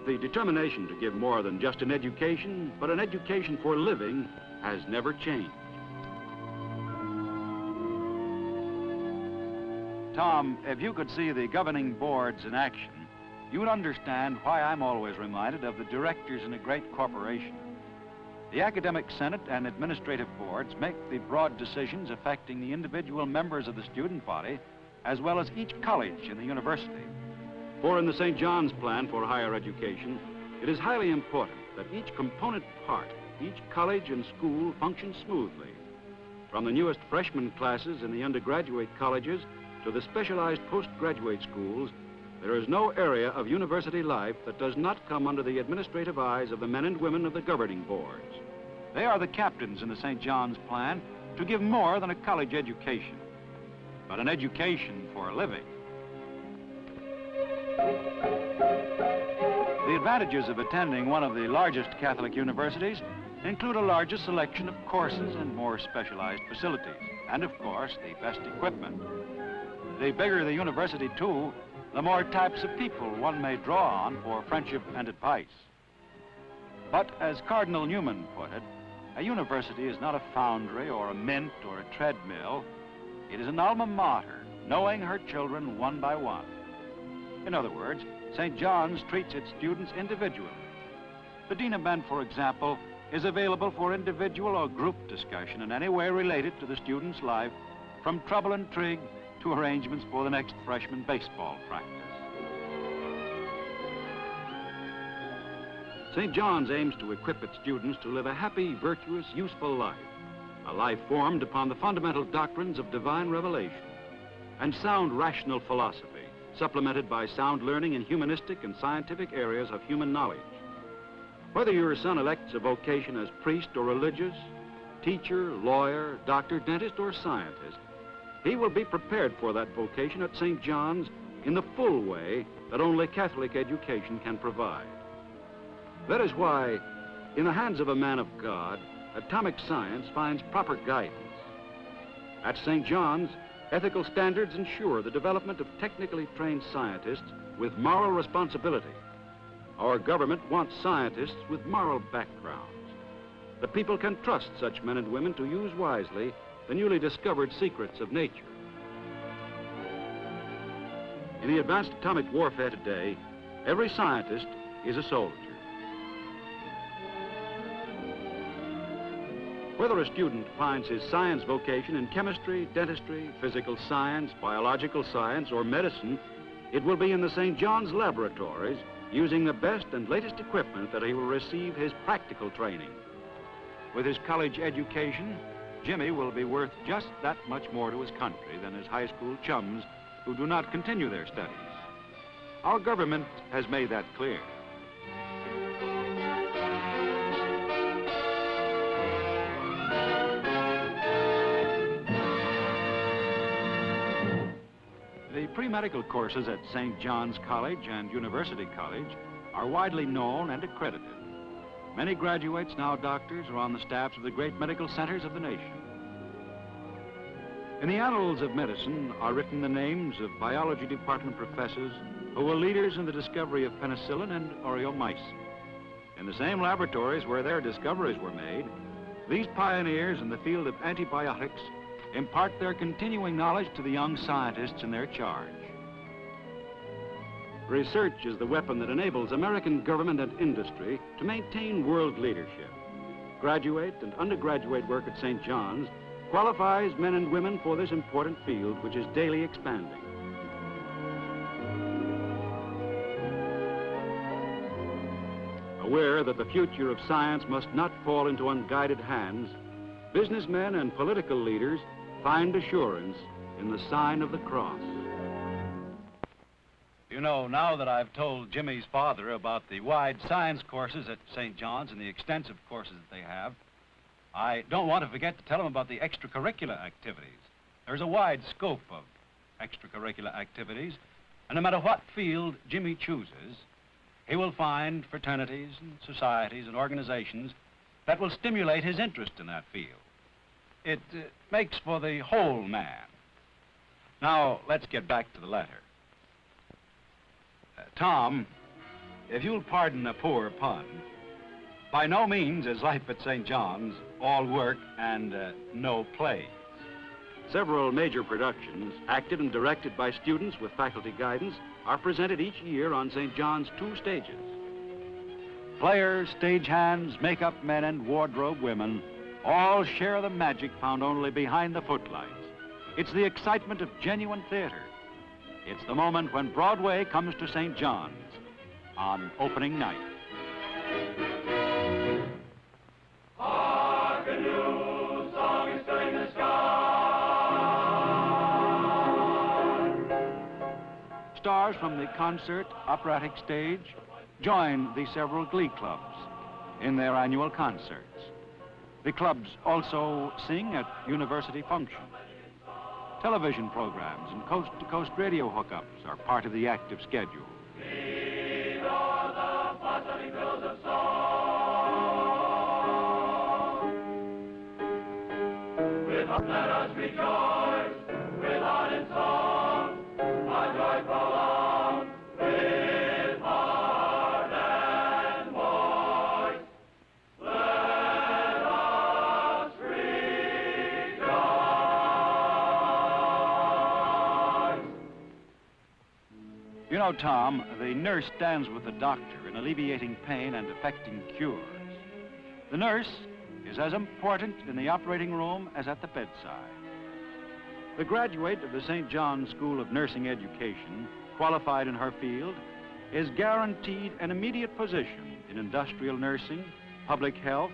the determination to give more than just an education, but an education for living, has never changed. Tom, if you could see the governing boards in action, you would understand why I'm always reminded of the directors in a great corporation. The academic senate and administrative boards make the broad decisions affecting the individual members of the student body, as well as each college in the university. For in the St. John's plan for higher education, it is highly important that each component part, each college and school function smoothly. From the newest freshman classes in the undergraduate colleges to the specialized postgraduate schools, there is no area of university life that does not come under the administrative eyes of the men and women of the governing boards. They are the captains in the St. John's plan to give more than a college education, but an education for a living. The advantages of attending one of the largest Catholic universities include a larger selection of courses and more specialized facilities, and of course, the best equipment. The bigger the university, too, the more types of people one may draw on for friendship and advice. But as Cardinal Newman put it, a university is not a foundry or a mint or a treadmill. It is an alma mater, knowing her children one by one. In other words, St. John's treats its students individually. The Dean of Men, for example, is available for individual or group discussion in any way related to the student's life, from trouble and trig to arrangements for the next freshman baseball practice. St. John's aims to equip its students to live a happy, virtuous, useful life, a life formed upon the fundamental doctrines of divine revelation and sound rational philosophy, supplemented by sound learning in humanistic and scientific areas of human knowledge. Whether your son elects a vocation as priest or religious, teacher, lawyer, doctor, dentist, or scientist, he will be prepared for that vocation at St. John's in the full way that only Catholic education can provide. That is why, in the hands of a man of God, atomic science finds proper guidance. At St. John's, ethical standards ensure the development of technically trained scientists with moral responsibility. Our government wants scientists with moral backgrounds. The people can trust such men and women to use wisely the newly discovered secrets of nature. In the advanced atomic warfare today, every scientist is a soldier. Whether a student finds his science vocation in chemistry, dentistry, physical science, biological science, or medicine, it will be in the St. John's laboratories, using the best and latest equipment, that he will receive his practical training. With his college education, Jimmy will be worth just that much more to his country than his high school chums who do not continue their studies. Our government has made that clear. The pre-medical courses at St. John's College and University College are widely known and accredited. Many graduates, now doctors, are on the staffs of the great medical centers of the nation. In the annals of medicine are written the names of biology department professors who were leaders in the discovery of penicillin and aureomycin. In the same laboratories where their discoveries were made, these pioneers in the field of antibiotics impart their continuing knowledge to the young scientists in their charge. Research is the weapon that enables American government and industry to maintain world leadership. Graduate and undergraduate work at St. John's qualifies men and women for this important field, which is daily expanding. Aware that the future of science must not fall into unguided hands, businessmen and political leaders find assurance in the sign of the cross. You know, now that I've told Jimmy's father about the wide science courses at St. John's and the extensive courses that they have, I don't want to forget to tell him about the extracurricular activities. There's a wide scope of extracurricular activities, and no matter what field Jimmy chooses, he will find fraternities and societies and organizations that will stimulate his interest in that field. It makes for the whole man. Now, let's get back to the letter. Tom, if you'll pardon a poor pun, by no means is life at St. John's all work and no play. Several major productions, acted and directed by students with faculty guidance, are presented each year on St. John's 2 stages. Players, stagehands, makeup men, and wardrobe women all share the magic found only behind the footlights. It's the excitement of genuine theater. It's the moment when Broadway comes to St. John's on opening night. Hark, a new song is filling the sky. Stars from the concert operatic stage join the several glee clubs in their annual concerts. The clubs also sing at university functions. Television programs and coast-to-coast radio hookups are part of the active schedule. These are the blossoming billows of song. With heart, let us rejoice, with heart and song, a joyful song, with heart and voice. Let us rejoice. You know, Tom, the nurse stands with the doctor in alleviating pain and effecting cures. The nurse is as important in the operating room as at the bedside. The graduate of the St. John's School of Nursing Education, qualified in her field, is guaranteed an immediate position in industrial nursing, public health,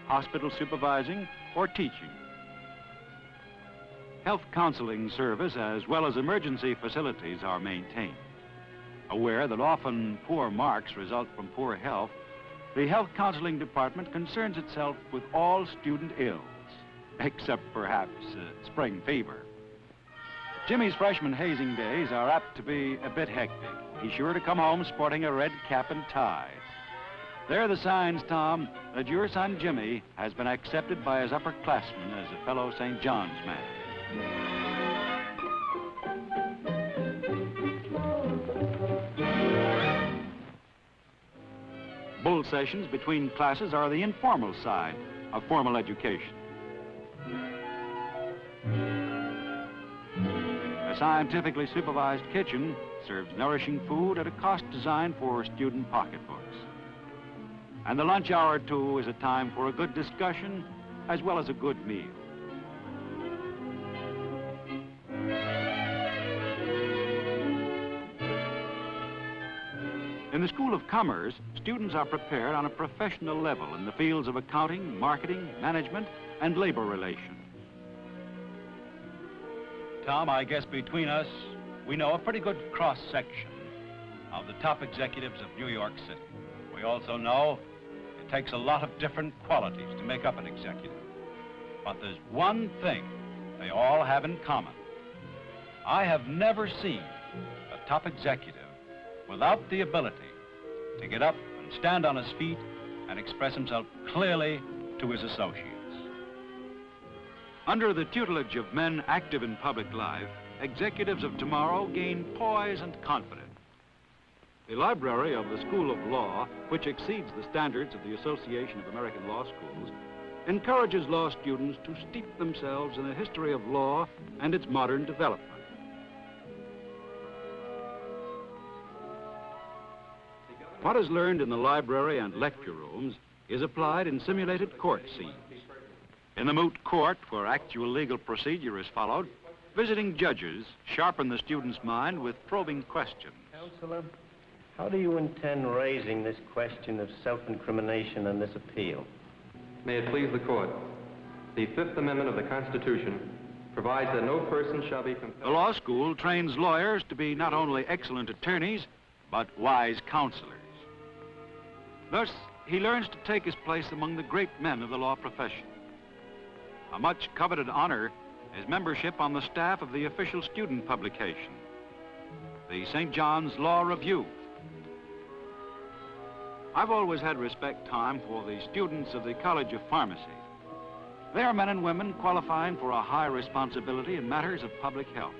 hospital supervising, or teaching. Health counseling service as well as emergency facilities are maintained. Aware that often poor marks result from poor health, the health counseling department concerns itself with all student ills, except perhaps spring fever. Jimmy's freshman hazing days are apt to be a bit hectic. He's sure to come home sporting a red cap and tie. They're the signs, Tom, that your son Jimmy has been accepted by his upperclassmen as a fellow St. John's man. Bull sessions between classes are the informal side of formal education. A scientifically supervised kitchen serves nourishing food at a cost designed for student pocketbooks. And the lunch hour, too, is a time for a good discussion as well as a good meal. In the School of Commerce, students are prepared on a professional level in the fields of accounting, marketing, management, and labor relations. Tom, I guess between us, we know a pretty good cross-section of the top executives of New York City. We also know it takes a lot of different qualities to make up an executive. But there's one thing they all have in common. I have never seen a top executive without the ability to get up and stand on his feet and express himself clearly to his associates. Under the tutelage of men active in public life, executives of tomorrow gain poise and confidence. The library of the School of Law, which exceeds the standards of the Association of American Law Schools, encourages law students to steep themselves in the history of law and its modern development. What is learned in the library and lecture rooms is applied in simulated court scenes. In the moot court, where actual legal procedure is followed, visiting judges sharpen the student's mind with probing questions. Counselor, how do you intend raising this question of self-incrimination and this appeal? May it please the court. The Fifth Amendment of the Constitution provides that no person shall be compelled... The law school trains lawyers to be not only excellent attorneys, but wise counselors. Thus, he learns to take his place among the great men of the law profession. A much coveted honor is membership on the staff of the official student publication, the St. John's Law Review. I've always had respect, Tom, for the students of the College of Pharmacy. They are men and women qualifying for a high responsibility in matters of public health.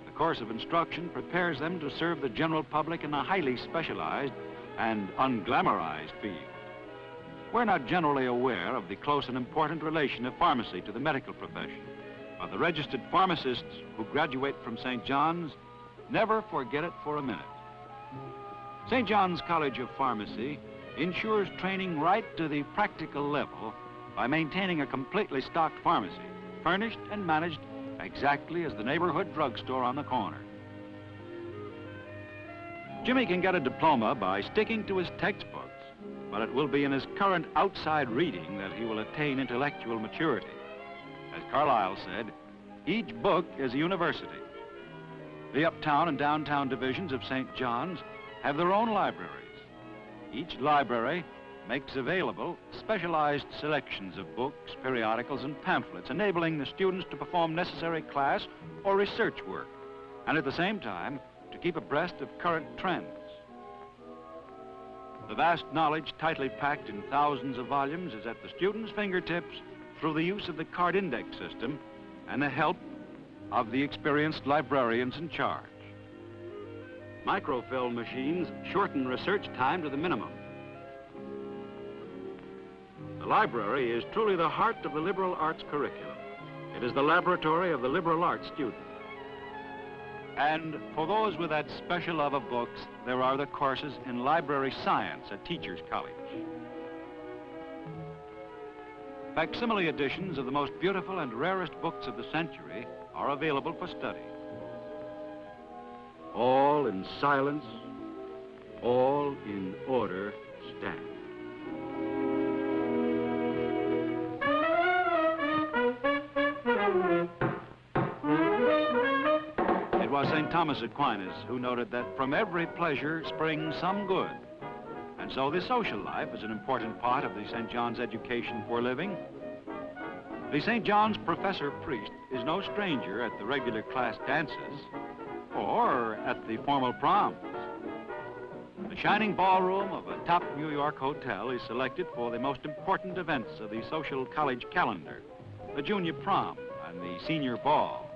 The course of instruction prepares them to serve the general public in a highly specialized and unglamorized field. We're not generally aware of the close and important relation of pharmacy to the medical profession, but the registered pharmacists who graduate from St. John's never forget it for a minute. St. John's College of Pharmacy ensures training right to the practical level by maintaining a completely stocked pharmacy, furnished and managed exactly as the neighborhood drugstore on the corner. Jimmy can get a diploma by sticking to his textbooks, but it will be in his current outside reading that he will attain intellectual maturity. As Carlyle said, each book is a university. The uptown and downtown divisions of St. John's have their own libraries. Each library makes available specialized selections of books, periodicals, and pamphlets, enabling the students to perform necessary class or research work, and at the same time, to keep abreast of current trends. The vast knowledge tightly packed in thousands of volumes is at the students' fingertips through the use of the card index system and the help of the experienced librarians in charge. Microfilm machines shorten research time to the minimum. The library is truly the heart of the liberal arts curriculum. It is the laboratory of the liberal arts student. And for those with that special love of books, there are the courses in library science at Teachers College. Facsimile editions of the most beautiful and rarest books of the century are available for study. All in silence, all in order, stand. It was St. Thomas Aquinas who noted that from every pleasure springs some good. And so the social life is an important part of the St. John's education for living. The St. John's professor priest is no stranger at the regular class dances or at the formal proms. The shining ballroom of a top New York hotel is selected for the most important events of the social college calendar, the junior prom and the senior ball.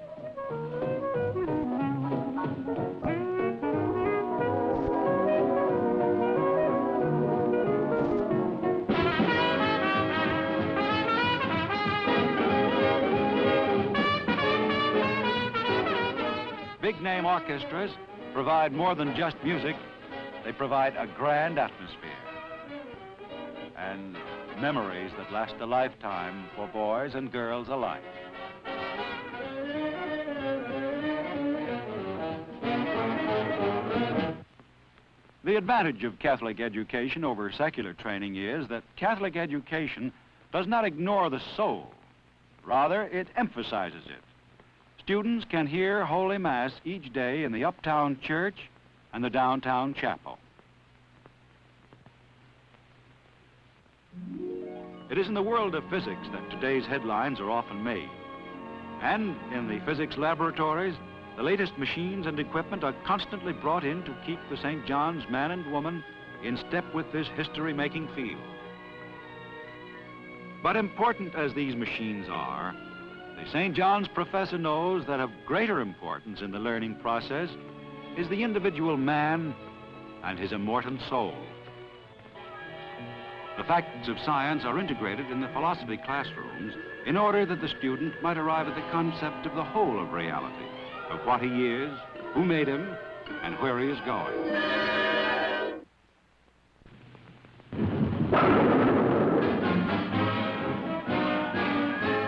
Big-name orchestras provide more than just music. They provide a grand atmosphere and memories that last a lifetime for boys and girls alike. The advantage of Catholic education over secular training is that Catholic education does not ignore the soul. Rather, it emphasizes it. Students can hear Holy Mass each day in the uptown church and the downtown chapel. It is in the world of physics that today's headlines are often made. And in the physics laboratories, the latest machines and equipment are constantly brought in to keep the St. John's man and woman in step with this history-making field. But important as these machines are, the St. John's professor knows that of greater importance in the learning process is the individual man and his immortal soul. The facts of science are integrated in the philosophy classrooms in order that the student might arrive at the concept of the whole of reality, of what he is, who made him, and where he is going.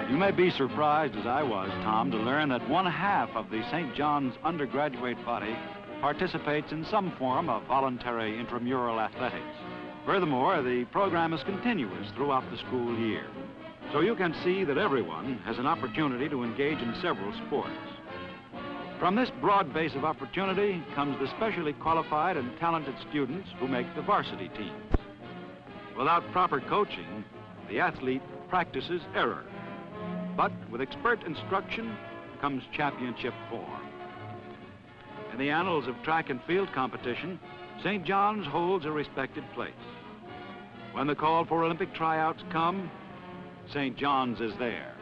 You may be surprised, as I was, Tom, to learn that 1/2 of the St. John's undergraduate body participates in some form of voluntary intramural athletics. Furthermore, the program is continuous throughout the school year. So you can see that everyone has an opportunity to engage in several sports. From this broad base of opportunity comes the specially qualified and talented students who make the varsity teams. Without proper coaching, the athlete practices error. But with expert instruction comes championship form. In the annals of track and field competition, St. John's holds a respected place. When the call for Olympic tryouts come, St. John's is there.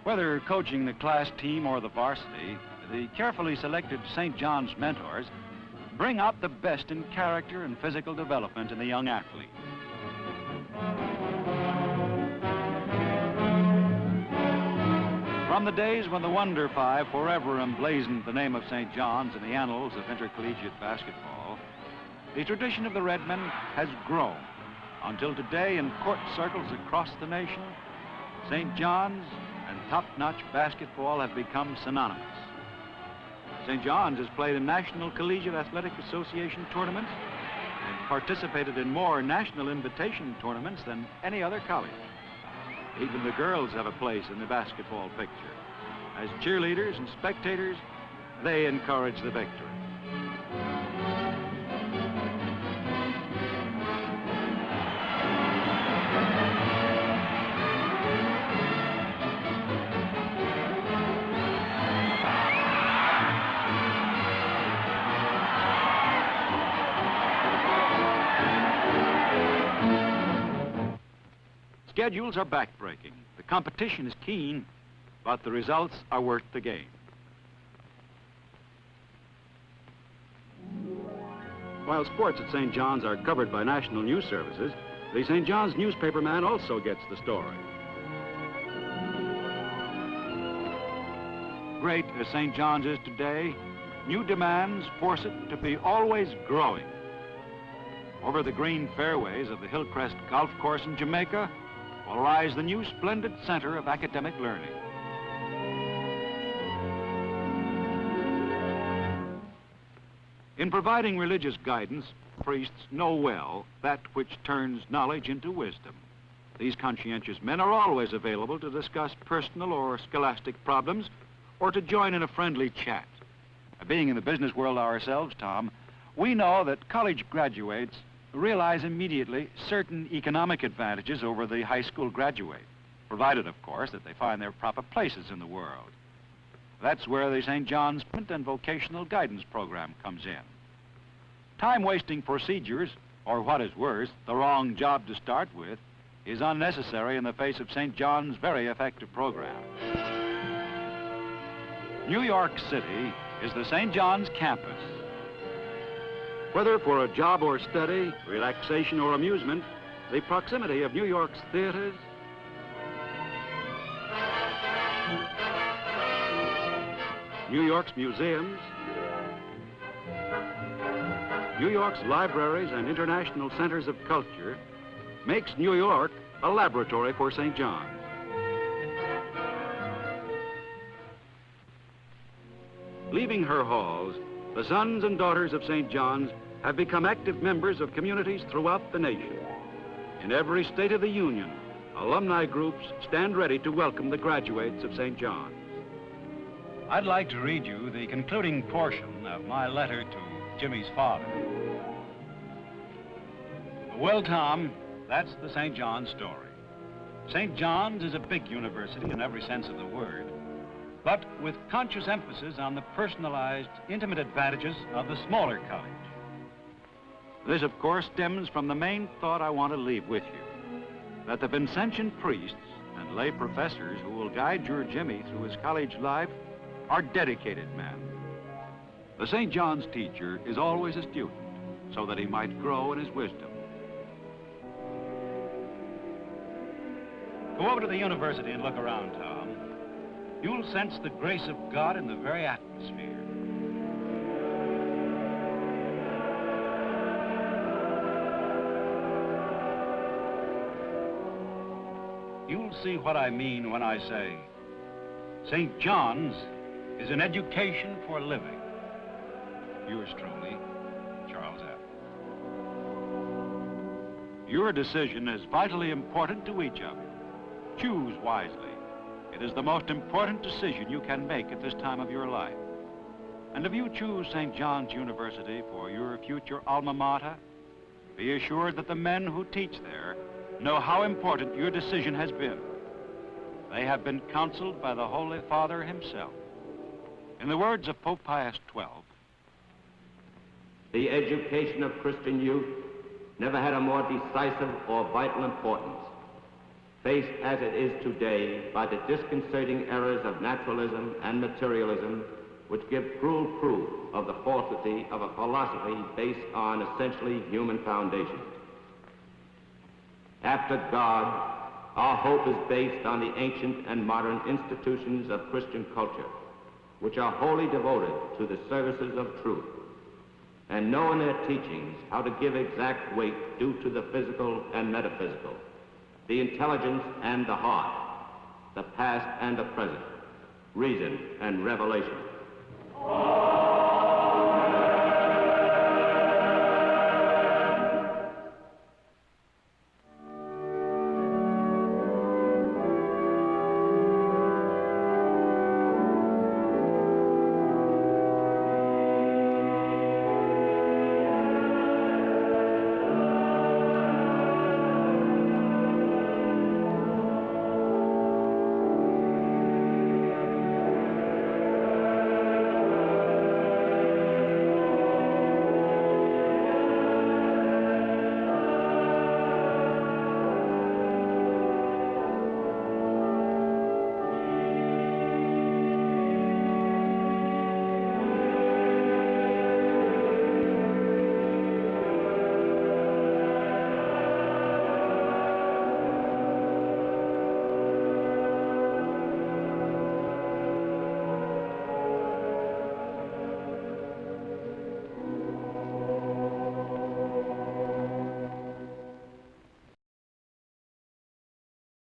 Whether coaching the class team or the varsity, the carefully selected St. John's mentors bring out the best in character and physical development in the young athlete. From the days when the Wonder Five forever emblazoned the name of St. John's in the annals of intercollegiate basketball, the tradition of the Redmen has grown until today in court circles across the nation, St. John's and top-notch basketball have become synonymous. St. John's has played in National Collegiate Athletic Association tournaments and participated in more national invitation tournaments than any other college. Even the girls have a place in the basketball picture. As cheerleaders and spectators, they encourage the victory. Schedules are backbreaking. The competition is keen, but the results are worth the game. While sports at St. John's are covered by national news services, the St. John's newspaperman also gets the story. Great as St. John's is today, new demands force it to be always growing. Over the green fairways of the Hillcrest Golf Course in Jamaica will rise the new splendid center of academic learning. In providing religious guidance, priests know well that which turns knowledge into wisdom. These conscientious men are always available to discuss personal or scholastic problems or to join in a friendly chat. Being in the business world ourselves, Tom, we know that college graduates realize immediately certain economic advantages over the high school graduate, provided, of course, that they find their proper places in the world. That's where the St. John's and Vocational Guidance Program comes in. Time-wasting procedures, or what is worse, the wrong job to start with, is unnecessary in the face of St. John's very effective program. New York City is the St. John's campus. Whether for a job or study, relaxation or amusement, the proximity of New York's theaters, New York's museums, New York's libraries and international centers of culture makes New York a laboratory for St. John's. Leaving her halls, the sons and daughters of St. John's have become active members of communities throughout the nation. In every state of the Union, alumni groups stand ready to welcome the graduates of St. John's. I'd like to read you the concluding portion of my letter to Jimmy's father. Well, Tom, that's the St. John's story. St. John's is a big university in every sense of the word, but with conscious emphasis on the personalized, intimate advantages of the smaller college. This, of course, stems from the main thought I want to leave with you, that the Vincentian priests and lay professors who will guide your Jimmy through his college life are dedicated men. The St. John's teacher is always a student, so that he might grow in his wisdom. Go over to the university and look around, Tom. You'll sense the grace of God in the very atmosphere. You'll see what I mean when I say St. John's is an education for living. Yours truly, Charles F. Your decision is vitally important to each of you. Choose wisely. It is the most important decision you can make at this time of your life. And if you choose St. John's University for your future alma mater, be assured that the men who teach there know how important your decision has been. They have been counseled by the Holy Father himself. In the words of Pope Pius XII, the education of Christian youth never had a more decisive or vital importance. Faced as it is today by the disconcerting errors of naturalism and materialism, which give cruel proof of the falsity of a philosophy based on essentially human foundations. After God, our hope is based on the ancient and modern institutions of Christian culture, which are wholly devoted to the services of truth, and know in their teachings how to give exact weight due to the physical and metaphysical, the intelligence and the heart, the past and the present, reason and revelation.